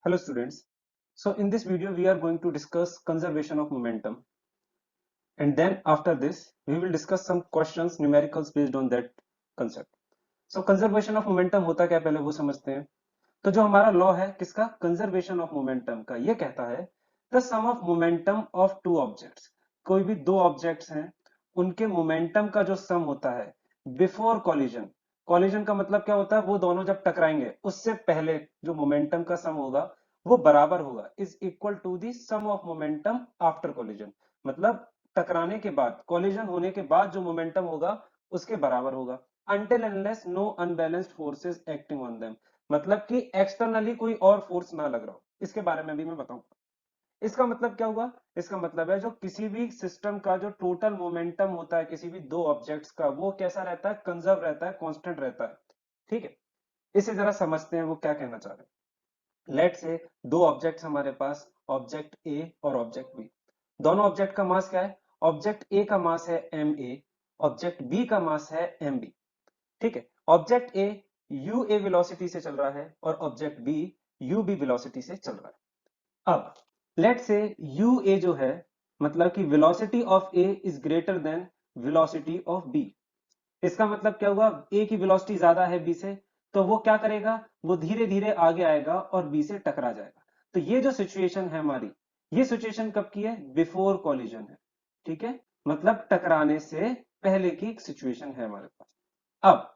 Hello students. So in this video we are going to discuss conservation of momentum, and then after this we will discuss some questions numericals based on that concept. So conservation of momentum होता क्या पहले वो समझते हैं. तो जो हमारा law है किसका, कंजर्वेशन ऑफ मोमेंटम का, ये कहता है the sum of momentum of two objects. कोई भी दो ऑब्जेक्ट्स हैं उनके मोमेंटम का जो सम होता है बिफोर कॉलिजन. कॉलिजन का मतलब क्या होता है, वो दोनों जब टकराएंगे उससे पहले जो मोमेंटम का सम होगा वो बराबर होगा, is equal to the sum of momentum after collision. मतलब टकराने के बाद, कॉलिजन होने के बाद जो मोमेंटम होगा उसके बराबर होगा, until unless no unbalanced forces acting on them. मतलब कि एक्सटर्नली कोई और फोर्स ना लग रहा हो. इसके बारे में भी मैं बताऊंगा. इसका मतलब क्या हुआ, इसका मतलब है जो किसी भी सिस्टम का जो टोटल मोमेंटम होता है किसी भी दो ऑब्जेक्ट्स का, वो कैसा रहता है, कंजर्व रहता है, कांस्टेंट रहता है. ठीक है, इसे जरा समझते हैं वो क्या कहना चाह रहे हैं. लेट से दो ऑब्जेक्ट्स हमारे पास, ऑब्जेक्ट ए और ऑब्जेक्ट बी. दोनों ऑब्जेक्ट का मास क्या है, ऑब्जेक्ट ए का मास है एम ए, ऑब्जेक्ट बी का मास है एम बी. ठीक है, object A U A velocity से चल रहा है और object B U B velocity से चल रहा है. अब लेट से यू ए जो है, मतलब कि velocity of A is greater than velocity of B. इसका मतलब क्या हुआ, ए की वेलोसिटी ज्यादा है बी से, तो वो क्या करेगा, वो धीरे धीरे आगे आएगा और बी से टकरा जाएगा. तो ये जो सिचुएशन है हमारी, ये सिचुएशन कब की है, बिफोर कॉलिजन है. ठीक है, मतलब टकराने से पहले की सिचुएशन है हमारे पास. अब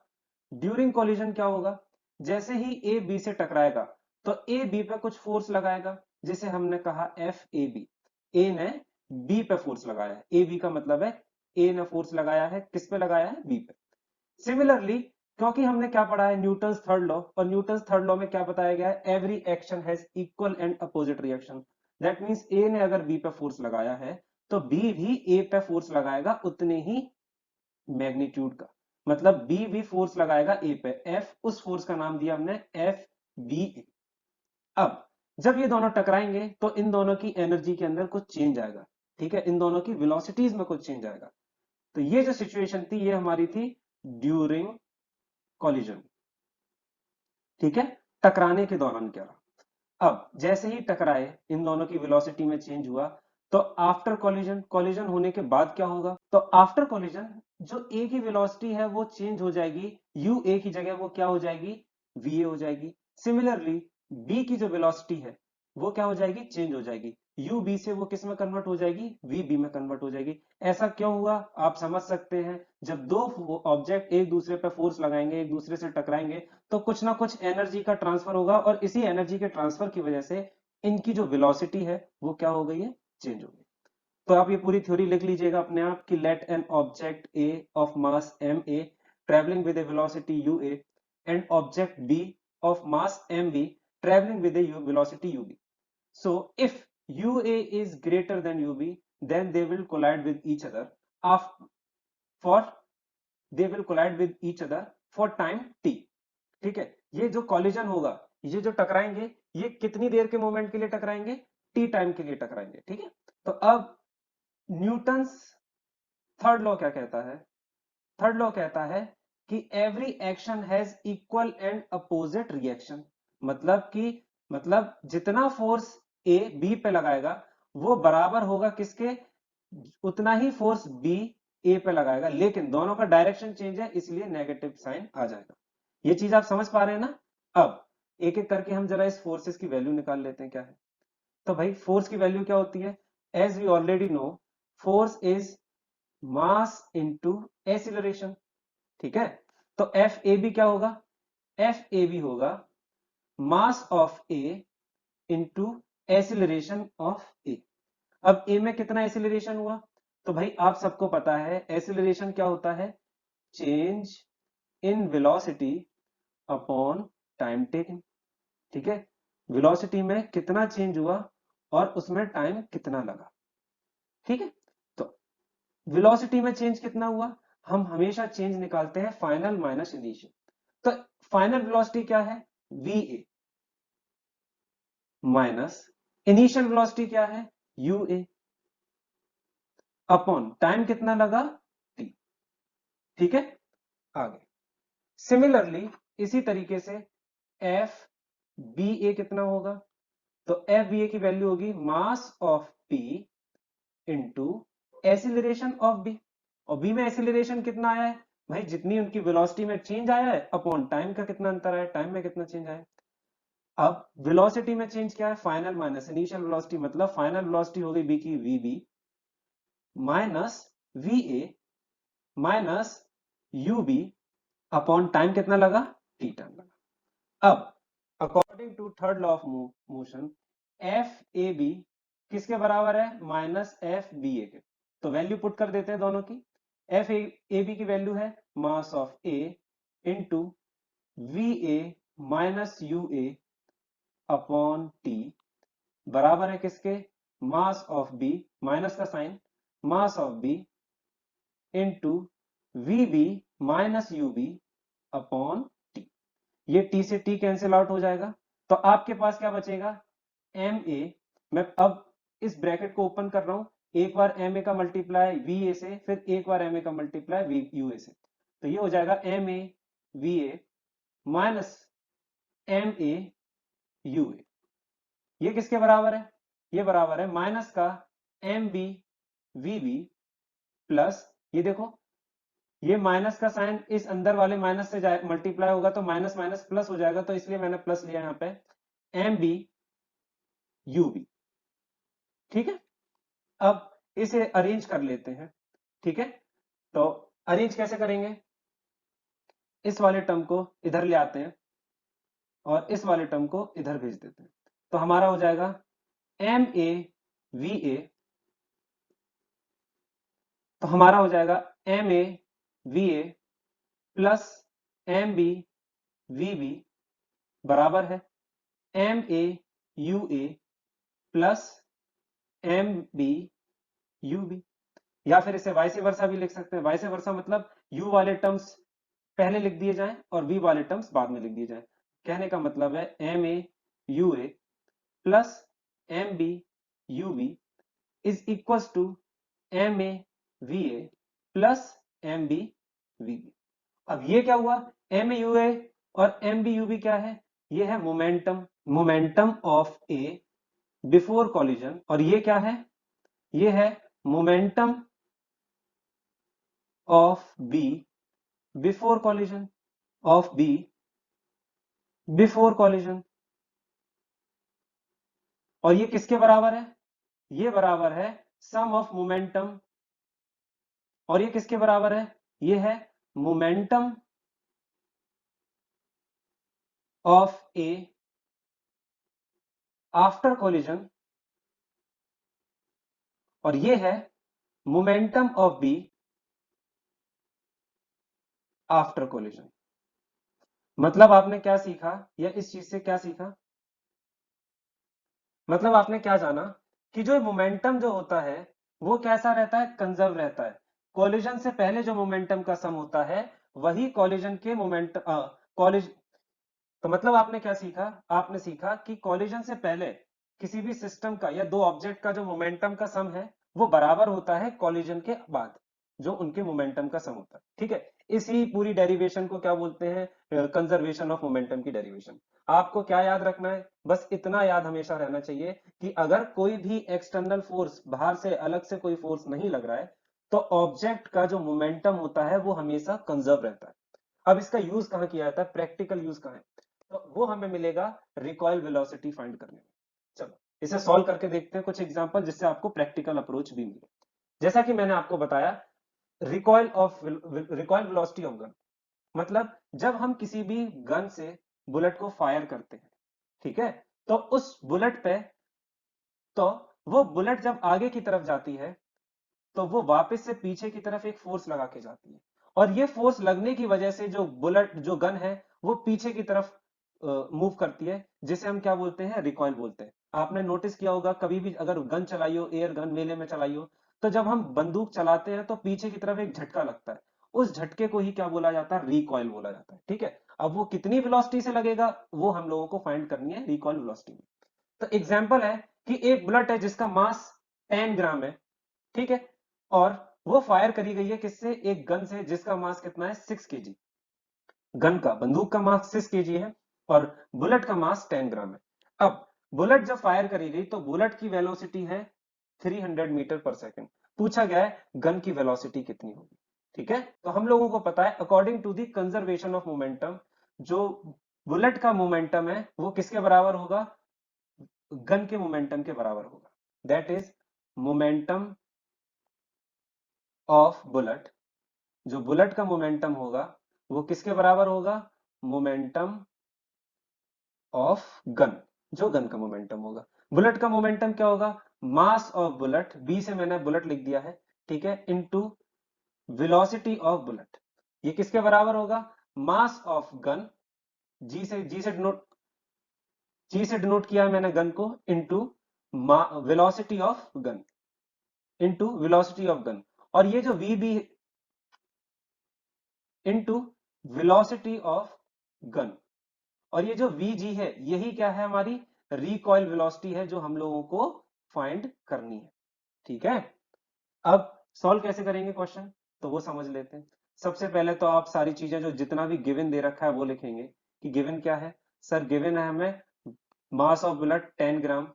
ड्यूरिंग कॉलिजन क्या होगा, जैसे ही ए बी से टकराएगा तो ए बी पे कुछ फोर्स लगाएगा, जिसे हमने कहा एफ ए बी. ए ने बी पे फोर्स लगाया है, ए बी का मतलब है ए ने फोर्स लगाया है, किस पे लगाया है, बी पे. सिमिलरली, क्योंकि हमने क्या पढ़ा है, न्यूटन्स थर्ड लॉ, और न्यूटन्स थर्ड लॉ में क्या बताया गया है, every action has equal and opposite reaction. That means A ने अगर बी पे फोर्स लगाया है तो बी भी ए पे फोर्स लगाएगा उतने ही मैग्नीट्यूड का. मतलब बी भी फोर्स लगाएगा ए पे, एफ, उस फोर्स का नाम दिया हमने एफ बी ए. अब जब ये दोनों टकराएंगे तो इन दोनों की एनर्जी के अंदर कुछ चेंज आएगा. ठीक है, इन दोनों की वेलोसिटीज में कुछ चेंज आएगा. तो ये जो सिचुएशन थी ये हमारी थी ड्यूरिंग कॉलिजन. ठीक है, टकराने के दौरान क्या रहा. अब जैसे ही टकराए, इन दोनों की वेलोसिटी में चेंज हुआ, तो आफ्टर कॉलिजन, कॉलिजन होने के बाद क्या होगा, तो आफ्टर कॉलिजन जो ए की वेलोसिटी है वो चेंज हो जाएगी, यू ए की जगह वो क्या हो जाएगी, वी ए हो जाएगी. सिमिलरली बी की जो वेलोसिटी है वो क्या हो जाएगी, चेंज हो जाएगी, यू बी से वो किस में कन्वर्ट हो जाएगी, वी बी में कन्वर्ट हो जाएगी. ऐसा क्यों हुआ, आप समझ सकते हैं, जब दो ऑब्जेक्ट एक दूसरे पर फोर्स लगाएंगे, एक दूसरे से टकराएंगे, तो कुछ ना कुछ एनर्जी का ट्रांसफर होगा, और इसी एनर्जी के ट्रांसफर की वजह से इनकी जो वेलोसिटी है वो क्या हो गई है, चेंज हो गई. तो आप ये पूरी थ्योरी लिख लीजिएगा अपने आप कि let an object A of mass M A travelling with a velocity U A and object B of mass M B travelling with a velocity U B. So if UA is greater than UB, then they will collide with each other. For they will collide with each other for time t. ठीक है, ये जो collision होगा, ये जो टकराएंगे, ये कितनी देर के मोमेंट के लिए टकराएंगे, टी टाइम के लिए टकराएंगे. ठीक है, तो अब न्यूटन्स थर्ड लॉ क्या कहता है, थर्ड लॉ कहता है कि every action has equal and opposite reaction. मतलब कि, मतलब जितना फोर्स ए बी पे लगाएगा वो बराबर होगा किसके, उतना ही फोर्स बी ए पे लगाएगा, लेकिन दोनों का डायरेक्शन चेंज है इसलिए नेगेटिव साइन आ जाएगा. ये चीज आप समझ पा रहे हैं ना. अब एक एक करके हम जरा इस फोर्सेस की वैल्यू निकाल लेते हैं क्या है. तो भाई फोर्स की वैल्यू क्या होती है, as we already know, force is mass into acceleration. ठीक है, तो एफ ए बी क्या होगा, एफ ए बी होगा mass of A into acceleration of A. अब ए में कितना एसिलरेशन हुआ, तो भाई आप सबको पता है एसिलरेशन क्या होता है, change in velocity upon time taken. ठीक है, वेलोसिटी में कितना चेंज हुआ और उसमें टाइम कितना लगा. ठीक है, तो वेलोसिटी में चेंज कितना हुआ, हम हमेशा चेंज निकालते हैं फाइनल माइनस इनिशियल. तो फाइनल वेलोसिटी क्या है, we A, minus initial velocity क्या है, यू ए, अपॉन टाइम कितना लगा, टी. ठीक है, आगे सिमिलरली इसी तरीके से एफ बी ए कितना होगा, तो एफ बी ए की वैल्यू होगी mass of P into acceleration of B. और बी में एसिलरेशन कितना आया है भाई, जितनी उनकी वेलोसिटी में चेंज आया है अपॉन टाइम का कितना अंतर आया, टाइम में कितना चेंज आया। अब वेलोसिटी में चेंज क्या है, फाइनल माइनस इनिशियल वेलोसिटी, मतलब फाइनल वेलोसिटी हो गई बी की V B minus V A minus U B upon time कितना लगा, टी टाइम लगा। अब according to third law of motion F A B किसके बराबर है, माइनस एफ बी ए के। तो वैल्यू पुट कर देते हैं दोनों की। एफ ए बी की वैल्यू है mass of A into V A minus U A upon T बराबर है किसके, मास ऑफ बी, माइनस का sign, mass of B into V B minus U B upon T. ये T से T cancel out हो जाएगा, तो आपके पास क्या बचेगा, एम ए। मैं अब इस ब्रैकेट को ओपन कर रहा हूं, एक बार एम ए का मल्टीप्लाई वी ए से, फिर एक बार एम ए का मल्टीप्लाई वी यू ए से, तो ये हो जाएगा M A V A minus M A U A. ये किसके बराबर है, ये बराबर है माइनस का M B V B plus, ये देखो ये माइनस का साइन इस अंदर वाले माइनस से मल्टीप्लाई होगा तो माइनस माइनस प्लस हो जाएगा, तो इसलिए मैंने प्लस लिया यहां पे एम बी यू बी। ठीक है, अब इसे अरेंज कर लेते हैं। ठीक है, तो अरेंज कैसे करेंगे, इस वाले टर्म को इधर ले आते हैं और इस वाले टर्म को इधर भेज देते हैं, तो हमारा हो जाएगा एम ए वी ए, तो हमारा हो जाएगा M A V A plus M B V B बराबर है M A U A plus M B U B. या फिर इसे वाइस वर्सा भी लिख सकते हैं, वाइस वर्सा मतलब यू वाले टर्म्स पहले लिख दिए जाएं और वी वाले टर्म्स बाद में लिख दिए जाएं। कहने का मतलब है M A U A plus M B U B is equal to M A V A plus M B V B. अब ये क्या हुआ, एम ए यू ए और एम बी यू बी क्या है, ये है momentum, momentum of A before collision, और ये क्या है, ये है momentum of B before collision, of B before collision. और ये किसके बराबर है, ये बराबर है सम ऑफ मोमेंटम, और ये किसके बराबर है, ये है momentum of A after collision, और ये है momentum of B after collision. मतलब आपने क्या सीखा, या इस चीज से क्या सीखा, मतलब आपने क्या जाना कि जो मोमेंटम जो होता है वो कैसा रहता है, कंजर्व रहता है। कॉलिजन से पहले जो मोमेंटम का सम होता है वही कॉलिजन के मोमेंट कॉलिज, तो मतलब आपने क्या सीखा, आपने सीखा कि कॉलिजन से पहले किसी भी सिस्टम का या दो ऑब्जेक्ट का जो मोमेंटम का सम है वो बराबर होता है कॉलिजन के बाद जो उनके मोमेंटम का सम होता है। ठीक है, इसी पूरी डेरिवेशन को क्या बोलते हैं, कंजर्वेशन ऑफ मोमेंटम की डेरिवेशन। आपको क्या याद रखना है, बस इतना याद हमेशा रहना चाहिए कि अगर कोई भी एक्सटर्नल फोर्स बाहर से अलग से कोई फोर्स नहीं लग रहा है तो ऑब्जेक्ट का जो मोमेंटम होता है वो हमेशा कंजर्व रहता है। अब इसका यूज कहां किया जाता है, प्रैक्टिकल यूज कहां है, तो वो हमें मिलेगा रिकॉइल वेलोसिटी फाइंड करने में। चलो इसे सॉल्व करके देखते हैं कुछ एग्जांपल जिससे आपको प्रैक्टिकल अप्रोच भी मिले। जैसा कि मैंने आपको बताया रिकॉइल वेलोसिटी ऑफ गन, मतलब जब हम किसी भी गन से बुलेट को फायर करते हैं, ठीक है, तो उस बुलेट पे, तो वो बुलेट जब आगे की तरफ जाती है तो वो वापस से पीछे की तरफ एक फोर्स लगा के जाती है, और ये फोर्स लगने की वजह से जो बुलेट जो गन है वो पीछे की तरफ मूव करती है, जिसे हम क्या बोलते हैं, रिकॉइल बोलते हैं। आपने नोटिस किया होगा कभी भी अगर गन चलाई हो, एयर गन मेले में चलाई हो, तो जब हम बंदूक चलाते हैं तो पीछे की तरफ एक झटका लगता है, उस झटके को ही क्या बोला जाता है, रिकॉइल बोला जाता है। ठीक है, अब वो कितनी वेलोसिटी से लगेगा वो हम लोगों को फाइंड करनी है रिकॉइल वेलोसिटी में। तो एग्जांपल है कि एक बुलेट है जिसका मास 10 ग्राम है, ठीक है, और वो फायर करी गई है किससे, एक गन से जिसका मास कितना है, 6 केजी। गन का, बंदूक का मास 6 केजी है और बुलेट का मास 10 ग्राम है। अब बुलेट जब फायर करी गई तो बुलेट की वेलोसिटी है 300 मीटर पर सेकंड। पूछा गया है गन की वेलोसिटी कितनी होगी। ठीक है, तो हम लोगों को पता है according to the conservation of momentum, जो बुलेट का मोमेंटम है वो किसके बराबर होगा, गन के मोमेंटम के बराबर होगा। That is momentum of bullet, जो बुलेट का मोमेंटम होगा वो किसके बराबर होगा, मोमेंटम ऑफ गन, जो गन का मोमेंटम होगा। बुलेट का मोमेंटम क्या होगा, मास ऑफ बुलेट, बी से मैंने बुलेट लिख दिया है, ठीक है, इनटू वेलोसिटी ऑफ बुलेट, ये किसके बराबर होगा, मास ऑफ गन, जी से डिनोट किया है मैंने गन को, into velocity of gun, into velocity of gun. और ये जो V B into velocity of gun, और ये जो Vg है यही क्या है, हमारी रिकॉइल वेलोसिटी है जो हम लोगों को फाइंड करनी है। ठीक है, अब सॉल्व कैसे करेंगे क्वेश्चन, तो वो समझ लेते हैं। सबसे पहले तो आप सारी चीजें जो जितना भी गिवन दे रखा है वो लिखेंगे कि गिवन क्या है। सर गिवन है हमें मास ऑफ बुलेट 10 ग्राम,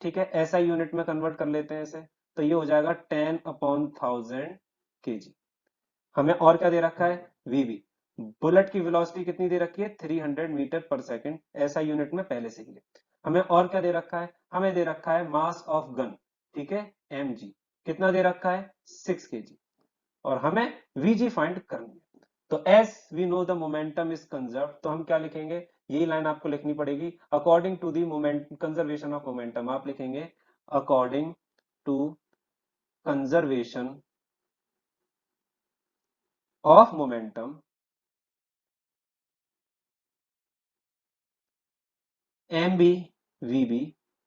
ठीक है, ऐसा यूनिट में कन्वर्ट कर लेते हैं इसे, तो ये हो जाएगा 10/1000 kg। हमें और क्या दे रखा है, वीबी, बुलेट की वेलोसिटी कितनी दे रखी है, 300 मीटर पर सेकंड, ऐसा यूनिट में पहले से ही है। हमें और क्या दे रखा है, हमें दे रखा है मास ऑफ गन, ठीक है, mg, कितना दे रखा है 6 kg, और हमें vg फाइंड करनी है। तो as we know the momentum is conserve, तो हम क्या लिखेंगे, यही लाइन आपको लिखनी पड़ेगी, according to the moment conservation of momentum, आप लिखेंगे according to conservation of momentum, M B V B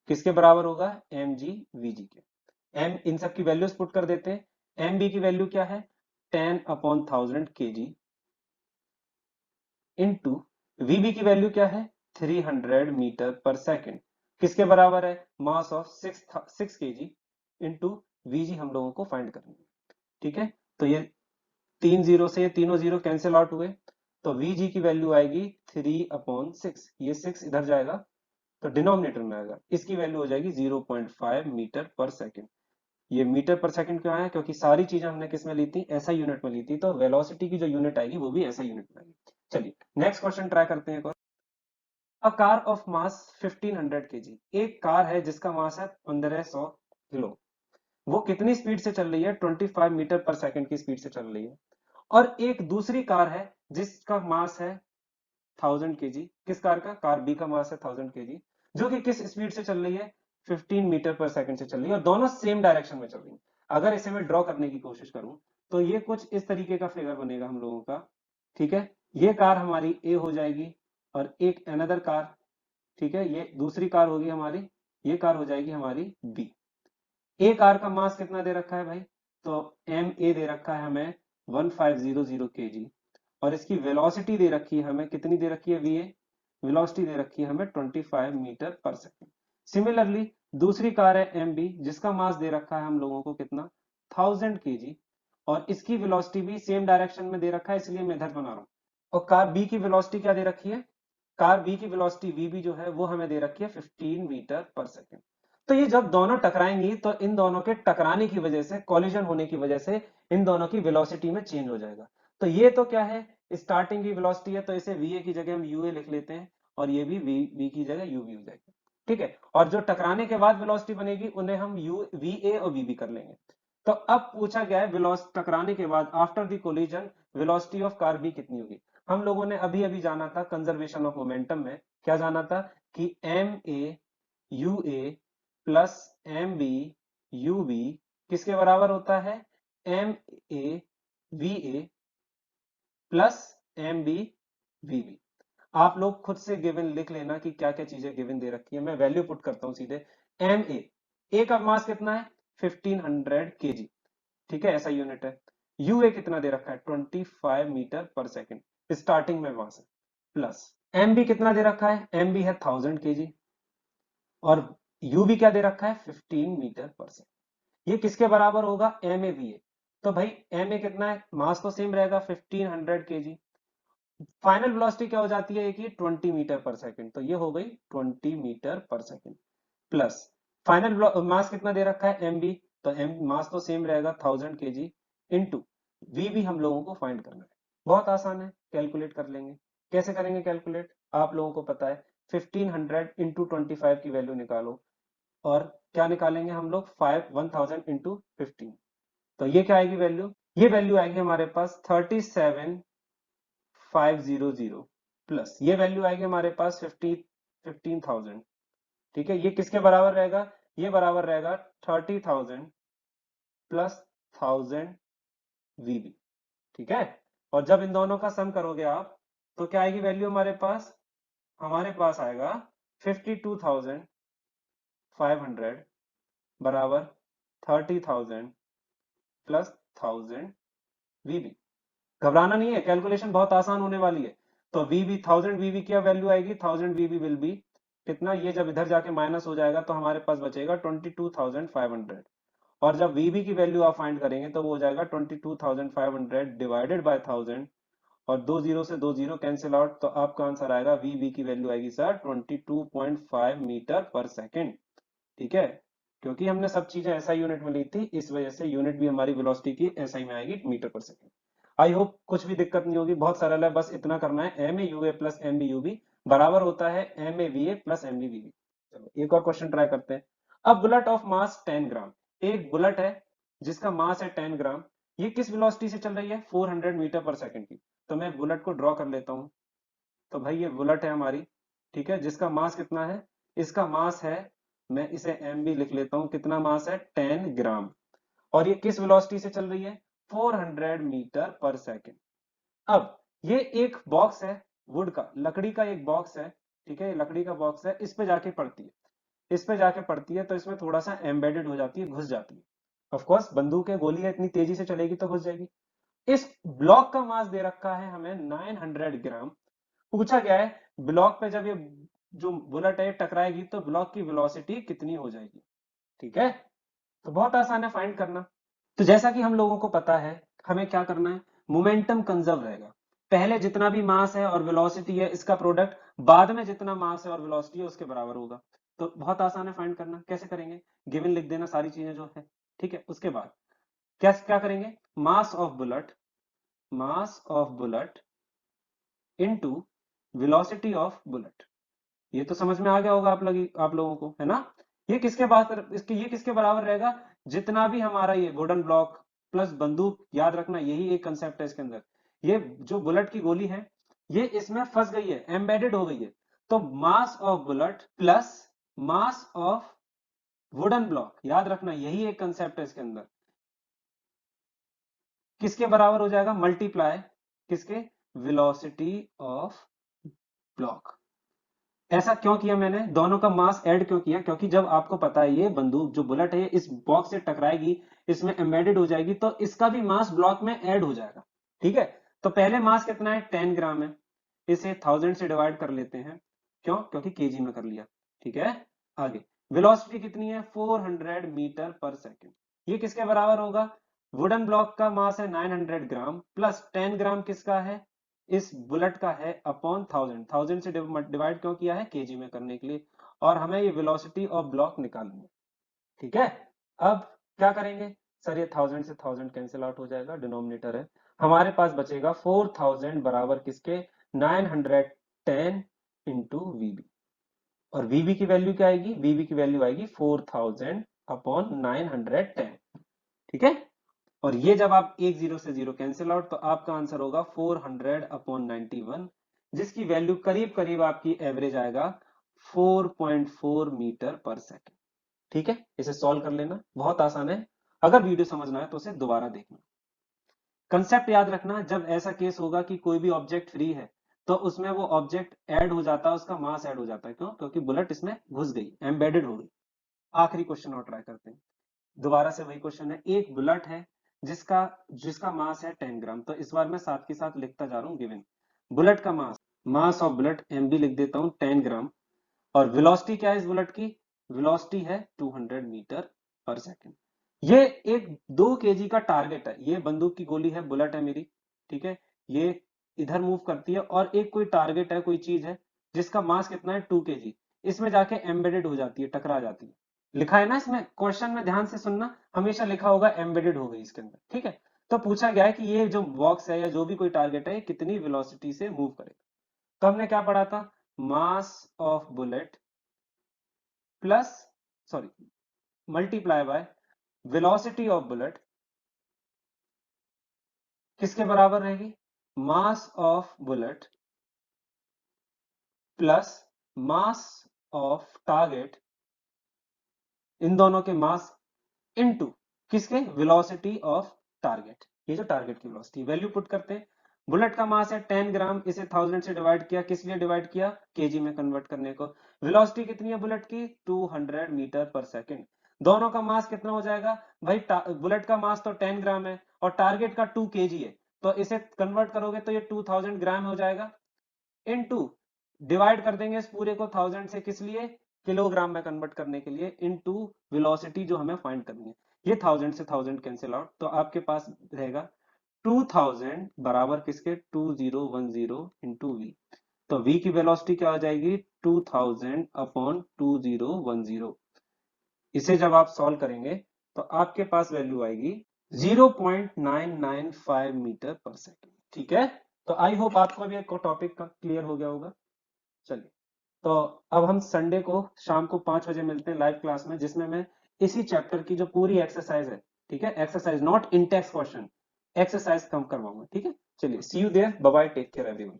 किसके बराबर होगा, एम जी वी जी के। एम, इन सब की वैल्यूज पुट कर देते हैं। एम बी की वैल्यू क्या है, 10/1000 kg, इंटू वीबी की वैल्यू क्या है, 300 मीटर पर सेकेंड, किसके बराबर है, mass of 6 kg, into V G हम लोगों को फाइंड करनी है। ठीक है, तो ये 3 जीरो से ये तीनों जीरो कैंसिल आउट हुए, तो वीजी की वैल्यू आएगी 3/6, ये 6 इधर जाएगा तो डिनोमिनेटर में आएगा, इसकी वैल्यू हो जाएगी 0.5 मीटर पर सेकंड। ये मीटर पर सेकंड क्यों आया, क्योंकि सारी चीजें हमने किस में ली थी, ऐसा यूनिट में ली थी, तो वेलोसिटी की जो यूनिट आएगी वो भी ऐसा यूनिट में आएगी। चलिए नेक्स्ट क्वेश्चन ट्राई करते हैं। A car of mass 1500 kg, एक कार है जिसका मास है 1500 किलो, वो कितनी स्पीड से चल रही है, 25 मीटर पर सेकंड की स्पीड से चल रही है। और एक दूसरी कार है जिसका मास है 1000 kg, किस कार का, कार बी का मास है 1000 kg, जो कि किस स्पीड से चल रही है, 15 मीटर पर सेकंड से चल रही है, और दोनों सेम डायरेक्शन में चल रही है। अगर इसे मैं ड्रॉ करने की कोशिश करूं तो ये कुछ इस तरीके का फिगर बनेगा हम लोगों का। ठीक है, ये कार हमारी ए हो जाएगी, और एक अनदर कार, ठीक है, ये दूसरी कार होगी हमारी, ये कार हो जाएगी हमारी बी। ए कार का मास कितना दे रखा है भाई, तो एम ए दे रखा है हमें 1500 kg, और इसकी वेलोसिटी दे रखी है हमें, कितनी दे रखी है, वी ए, वेलोसिटी दे रखी है हमें 25 मीटर पर सेकंड। सिमिलरली दूसरी कार है एम बी, जिसका मास दे रखा है हम लोगों को कितना, 1000 kg, और इसकी वेलोसिटी भी सेम डायरेक्शन में दे रखा है, इसलिए मैं इधर बना रहा हूं। और कार बी की वेलोसिटी क्या दे रखी है, कार बी की वेलोसिटी वी बी जो है वो हमें दे रखी है 15 मीटर पर सेकंड। तो ये जब दोनों टकराएंगी तो इन दोनों के टकराने की वजह से, कॉलिजन होने की वजह से इन दोनों की वेलोसिटी में चेंज हो जाएगा। तो ये तो क्या है, स्टार्टिंग की वेलोसिटी है, तो इसे वी ए की जगह हम यू ए लिख लेते हैं, और ये भी वी वी की जगह यू बी हो जाएगी। ठीक है, और जो टकराने के बाद वेलोसिटी बनेगी उन्हें हम यू वी ए और वी बी कर लेंगे। तो अब पूछा गया है वेलोसिटी टकराने के बाद, after the collision velocity of car B कितनी होगी। हम लोगों ने अभी अभी जाना था कंजर्वेशन ऑफ मोमेंटम में, क्या जाना था कि M A U A plus M B U B किसके बराबर होता है, M A V A plus M B V B. आप लोग खुद से गिवन लिख लेना कि क्या क्या चीजें गिवन दे रखी है, मैं वैल्यू पुट करता हूं सीधे। एम ए का मास कितना है, 1500 kg, ठीक है, ऐसा यूनिट है। यूए कितना दे रखा है, 25 मीटर पर सेकंड स्टार्टिंग में वहां से, प्लस एम बी कितना दे रखा है, एम बी है 1000 kg, और यू भी क्या दे रखा है, 15 मीटर पर सेकंड। ये किसके बराबर होगा, एम ए वी ए। तो भाई एम ए कितना है, मास तो सेम रहेगा 1500 kg, फाइनल वेलोसिटी क्या हो जाती है कि 20 मीटर पर सेकंड, तो ये हो गई 20 मीटर पर सेकंड। प्लस फाइनल मास कितना दे रखा है mv, तो m मास तो सेम रहेगा 1000 kg इनटू vb हम लोगों को फाइंड करना है। बहुत आसान है, कैलकुलेट कर लेंगे। कैसे करेंगे कैलकुलेट, आप लोगों को पता है 1500 इंटू 25 की वैल्यू निकालो, और क्या निकालेंगे हम लोग 1000 इंटू 15, तो ये क्या आएगी वैल्यू, ये वैल्यू आएगी हमारे पास 37500 प्लस ये वैल्यू आएगी हमारे पास 15000। ठीक है, ये किसके बराबर रहेगा, ये बराबर रहेगा 30,000 प्लस 1000 वीबी। ठीक है, और जब इन दोनों का सम करोगे आप तो क्या आएगी वैल्यू हमारे पास आएगा 52,500 बराबर 30,000 प्लस 1000 वीबी। घबराना नहीं है, कैलकुलेशन बहुत आसान होने वाली है। तो वीबी 1000 वीबी क्या वैल्यू आएगी, 1000 वीबी विल बी कितना, ये जब इधर जाके माइनस हो जाएगा तो हमारे पास बचेगा 22,500, और जब वीबी की वैल्यू आप फाइंड करेंगे तो वो हो जाएगा 22,500 डिवाइडेड बाय 1000, और दो जीरो से दो जीरो कैंसिल आउट, तो आपका आंसर आएगा वीबी की वैल्यू आएगी सर 22.5 मीटर पर सेकेंड। ठीक है, क्योंकि हमने सब चीजें एसआई यूनिट में ली थी, इस वजह से यूनिट भी हमारी वेलोसिटी की एसआई में आएगी मीटर पर सेकेंड। आई होप कुछ भी दिक्कत नहीं होगी, बहुत सरल है, बस इतना करना है, M A U A plus M B U B बराबर होता है M A V A plus M B V B. चलो एक और क्वेश्चन ट्राई करते हैं। अब बुलेट ऑफ मास 10 ग्राम, एक बुलेट है जिसका मास है 10 ग्राम, ये किस वेलोसिटी से चल रही है, 400 मीटर पर सेकंड की। तो मैं बुलेट को ड्रॉ कर लेता हूं, तो भाई ये बुलेट है हमारी, ठीक है, जिसका मास कितना है, इसका मास है, मैं इसे एम बी लिख लेता हूं, कितना मास है 10 ग्राम, और ये किस वेलोसिटी से चल रही है, 400 मीटर पर सेकंड। अब ये एक बॉक्स है, वुड का, लकड़ी का एक बॉक्स है, ठीक है, लकड़ी का बॉक्स है, इस पे जाके पड़ती है, इस पे जाके पड़ती है, तो इसमें थोड़ा सा एम्बेडेड हो जाती है, घुस जाती है। ऑफ कोर्स बंदूक है, गोली है, इतनी तेजी से चलेगी तो घुस जाएगी। इस ब्लॉक का मास दे रखा है हमें 900 ग्राम। पूछा गया है ब्लॉक पे जब ये जो बुलेट है टकराएगी तो ब्लॉक की वेलोसिटी कितनी हो जाएगी। ठीक है, तो बहुत आसान है फाइंड करना। तो जैसा कि हम लोगों को पता है, हमें क्या करना है, मोमेंटम कंजर्व रहेगा, पहले जितना भी मास है और वेलोसिटी है इसका प्रोडक्ट बाद में जितना मास है और वेलोसिटी है उसके बराबर होगा। तो बहुत आसान है फाइंड करना, कैसे करेंगे, गिवन लिख देना सारी चीजें जो है। ठीक है, उसके बाद क्या क्या करेंगे, मास of bullet into velocity of bullet. ये तो समझ में आ गया होगा आप लोगों को, है ना। ये किसके बराबर रहेगा, जितना भी हमारा ये वुडन ब्लॉक प्लस बंदूक, याद रखना यही एक कंसेप्ट है इसके अंदर। ये जो बुलेट की गोली है ये इसमें फंस गई है, एम्बेडेड हो गई है, तो मास of bullet plus mass of wooden block, याद रखना यही एक कंसेप्ट है इसके अंदर, किसके बराबर हो जाएगा, मल्टीप्लाई किसके, वेलोसिटी ऑफ ब्लॉक। ऐसा क्यों किया मैंने, दोनों का मास ऐड क्यों किया, क्योंकि जब आपको पता है ये बंदूक जो बुलेट है इस बॉक्स से टकराएगी, इसमें एम्बेडेड हो जाएगी, तो इसका भी मास ब्लॉक में ऐड हो जाएगा। ठीक है, तो पहले मास कितना है 10 ग्राम है, इसे 1000 से डिवाइड कर लेते हैं, क्यों, क्योंकि केजी में कर लिया। ठीक है, आगे वेलोसिटी कितनी है 400 मीटर पर सेकेंड, ये किसके बराबर होगा, वुडन ब्लॉक का मास है 900 ग्राम प्लस 10 ग्राम किसका है, इस बुलेट का है, अपॉन 1000, 1000 से डिवाइड क्यों किया है, केजी में करने के लिए, और हमें ये वेलोसिटी ऑफ ब्लॉक निकालनी है। ठीक है, अब क्या करेंगे सर, ये 1000 से 1000 कैंसिल आउट हो जाएगा, डिनोमिनेटर है, हमारे पास बचेगा 4000 बराबर किसके, 910 इंटू वीबी, और वीबी की वैल्यू क्या आएगी, वीबी की वैल्यू आएगी 4000 अपॉन 910। ठीक है, और ये जब आप एक जीरो से जीरो कैंसिल आउट, तो आपका आंसर होगा 400 अपॉन 91, जिसकी वैल्यू करीब करीब आपकी एवरेज आएगा 4.4 मीटर पर सेकेंड। ठीक है, इसे सॉल्व कर लेना, बहुत आसान है, अगर वीडियो समझना है तो उसे दोबारा देखना। कंसेप्ट याद रखना, जब ऐसा केस होगा कि कोई भी ऑब्जेक्ट फ्री है तो उसमें वो ऑब्जेक्ट ऐड हो जाता है, उसका मास ऐड हो जाता है, क्यों, क्योंकि बुलेट इसमें घुस गई, एम्बेडेड हो गई। आखिरी क्वेश्चन और ट्राई करते हैं, दोबारा से वही क्वेश्चन है, एक बुलेट है जिसका जिसका मास है 10 ग्राम, तो इस बार मैं साथ के साथ लिखता जा रहा हूं, गिवन बुलेट का mass of bullet M B लिख देता हूं 10 ग्राम, और वेलोसिटी क्या है इस बुलेट की, वेलोसिटी है 200 मीटर पर सेकेंड। ये एक 2 केजी का टारगेट है, ये बंदूक की गोली है, बुलेट है मेरी, ठीक है, ये इधर मूव करती है, और एक कोई टारगेट है, कोई चीज है जिसका मास कितना है 2 केजी, इसमें जाके एम्बेडेड हो जाती है, टकरा जाती है। लिखा है ना इसमें, क्वेश्चन में ध्यान से सुनना, हमेशा लिखा होगा एम्बेडेड हो गई इसके अंदर, ठीक है। तो पूछा गया है कि ये जो बॉक्स है या जो भी कोई टारगेट है, कितनी वेलोसिटी से मूव करेगा। तो हमने क्या पढ़ा था, mass of bullet plus, sorry, multiply by velocity of bullet किसके बराबर रहेगी, mass of bullet plus mass of target, इन दोनों के मास इनटू किसके, वेलोसिटी ऑफ टारगेट। ये जो टारगेट की वेलोसिटी, वैल्यू पुट करते हैं। बुलेट का मास है 10 ग्राम, इसे 1000 से डिवाइड किया, किस लिए डिवाइड किया, केजी में कन्वर्ट करने को। वेलोसिटी कितनी है बुलेट की, 200 मीटर पर सेकंड। दोनों का मास कितना हो जाएगा भाई, बुलेट का मास तो 10 ग्राम है और टारगेट का 2 केजी है, तो इसे कन्वर्ट करोगे तो ये 2000 ग्राम हो जाएगा, इनटू डिवाइड कर देंगे इस पूरे को 1000 से, किस लिए, किलोग्राम में कन्वर्ट करने के लिए, इनटू वेलोसिटी जो हमें फाइंड करनी है। ये 1000 से 1000 कैंसिल आउट, तो आपके पास रहेगा 2000 बराबर किसके, 2010 इंटू वी। तो v की वेलोसिटी क्या हो जाएगी, 2000 अपॉन 2010। इसे जब आप सॉल्व करेंगे तो आपके पास वैल्यू आएगी 0.995 मीटर पर सेकेंड, ठीक है। तो आई होप आपको भी एक टॉपिक का क्लियर हो गया होगा। चलिए, तो अब हम संडे को शाम को 5 बजे मिलते हैं लाइव क्लास में, जिसमें मैं इसी चैप्टर की जो पूरी एक्सरसाइज है, ठीक है, exercise not in text question, exercise कम करवाऊंगा, ठीक है। चलिए, see you there, bye bye, take care everyone.